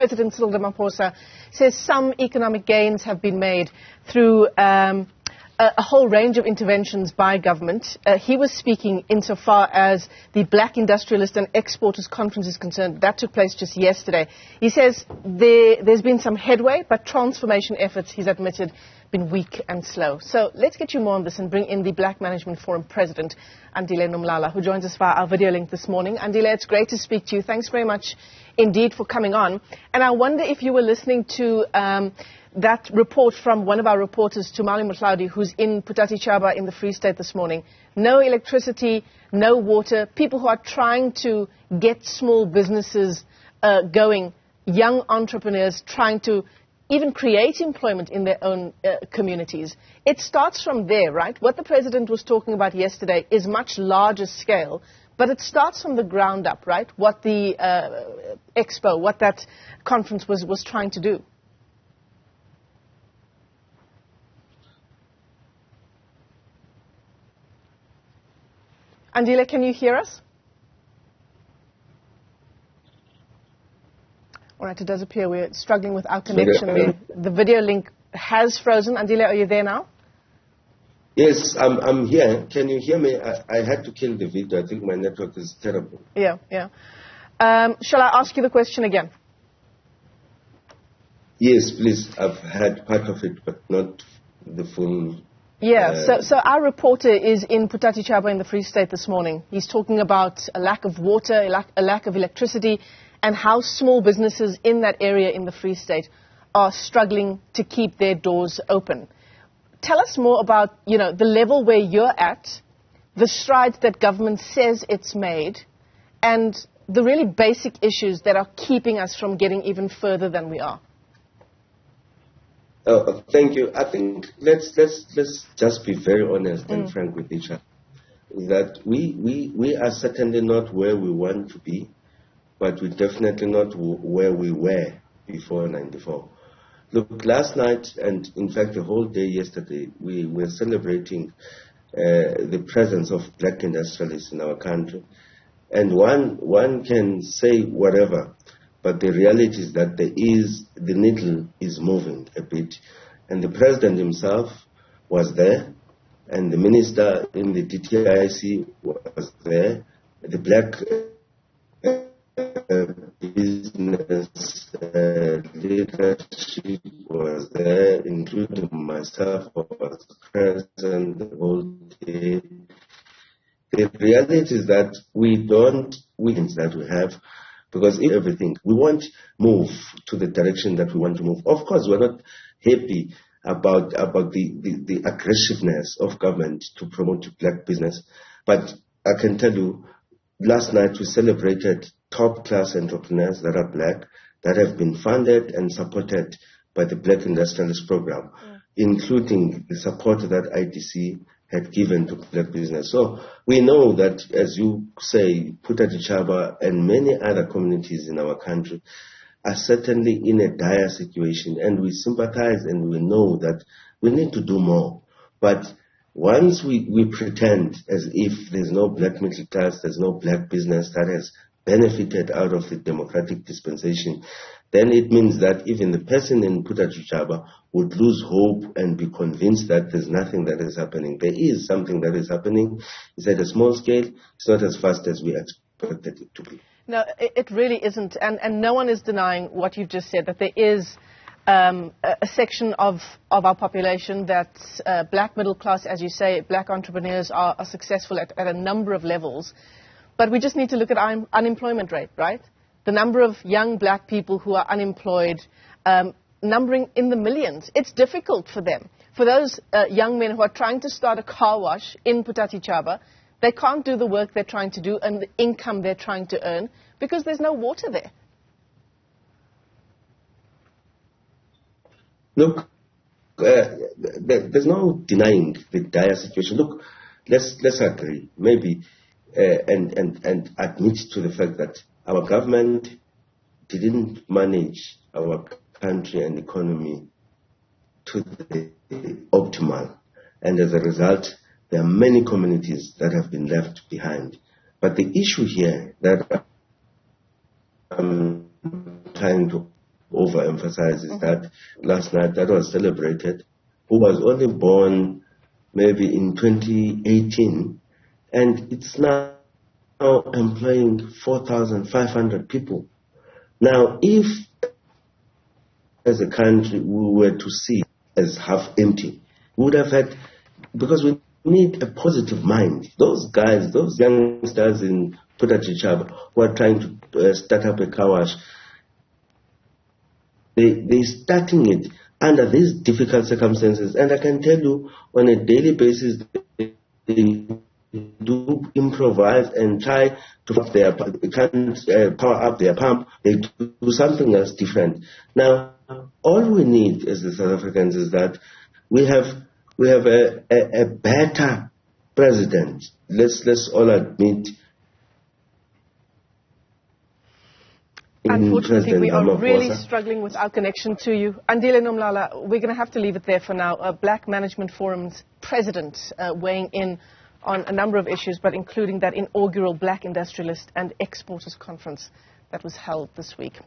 President Cyril Ramaphosa says some economic gains have been made through a whole range of interventions by government. He was speaking insofar as the Black Industrialist and Exporters Conference is concerned. That took place just yesterday. He says there's been some headway, but transformation efforts, he's admitted, been weak and slow. So let's get you more on this and bring in the Black Management Forum President, Andile Nomlala, who joins us via our video link this morning. Andile, it's great to speak to you. Thanks very much indeed for coming on. And I wonder if you were listening to that report from one of our reporters, Tumali Mutlaudi, who's in Putati Chaba in the Free State this morning. No electricity, no water, people who are trying to get small businesses going, young entrepreneurs trying to even create employment in their own communities. It starts from there, right? What the President was talking about yesterday is much larger scale, but it starts from the ground up, right? What the expo, what that conference was trying to do. Andile, can you hear us? All right, it does appear we're struggling with our connection there. The video link has frozen. Andile, are you there now? Yes, I'm here. Can you hear me? I had to kill the video. I think my network is terrible. Yeah. Shall I ask you the question again? Yes, please. I've had part of it, but not the full... Yeah, so our reporter is in Putati Chaba in the Free State this morning. He's talking about a lack of water, a lack of electricity, and how small businesses in that area in the Free State are struggling to keep their doors open. Tell us more about, the level where you're at, the strides that government says it's made, and the really basic issues that are keeping us from getting even further than we are. Oh, thank you. I think let's just be very honest and frank with each other. That we are certainly not where we want to be, but we're definitely not where we were before '94. Look, last night and in fact the whole day yesterday, we were celebrating the presence of Black industrialists in our country, and one can say whatever. But the reality is that the needle is moving a bit. And the President himself was there, and the Minister in the DTIC was there, the Black business leadership was there, including myself, was present the whole day. The reality is that we have, because if everything, we won't move to the direction that we want to move. Of course, we're not happy about the aggressiveness of government to promote Black business. But I can tell you, last night we celebrated top-class entrepreneurs that are Black, that have been funded and supported by the Black Industrialist program, including the support that IDC had given to Black business. So we know that, as you say, Putati Chaba and many other communities in our country are certainly in a dire situation, and we sympathize and we know that we need to do more. But once we pretend as if there's no Black middle class, there's no Black business that has benefited out of the democratic dispensation, then it means that even the person in Putati Chaba would lose hope and be convinced that there's nothing that is happening. There is something that is happening. It's at a small scale. It's not as fast as we expected it to be. No, it really isn't. And no one is denying what you've just said, that there is a section of our population that's Black middle class, as you say. Black entrepreneurs are successful at a number of levels. But we just need to look at our unemployment rate, right? The number of young Black people who are unemployed, numbering in the millions. It's difficult for them. For those young men who are trying to start a car wash in Putati Chaba, they can't do the work they're trying to do and the income they're trying to earn because there's no water there. Look, there's no denying the dire situation. Look, let's agree, maybe, and admit to the fact that our government didn't manage our country and economy to the optimal. And as a result, there are many communities that have been left behind. But the issue here that I'm trying to overemphasize is that last night that was celebrated, who was only born maybe in 2018, and it's now employing 4,500 people. Now, if as a country we were to see as half empty, we would have had, because we need a positive mind. Those guys, those youngsters in Putachichaba who are trying to start up a car wash, they're starting it under these difficult circumstances. And I can tell you, on a daily basis, they do improvise and try to power up their pump. They do something else different. Now, all we need as the South Africans is that we have a better president. Let's all admit. Unfortunately, we are really struggling with our connection to you. Andile Nomlala, we're going to have to leave it there for now. Black Management Forum's president weighing in on a number of issues, but including that inaugural Black Industrialist and Exporters Conference that was held this week.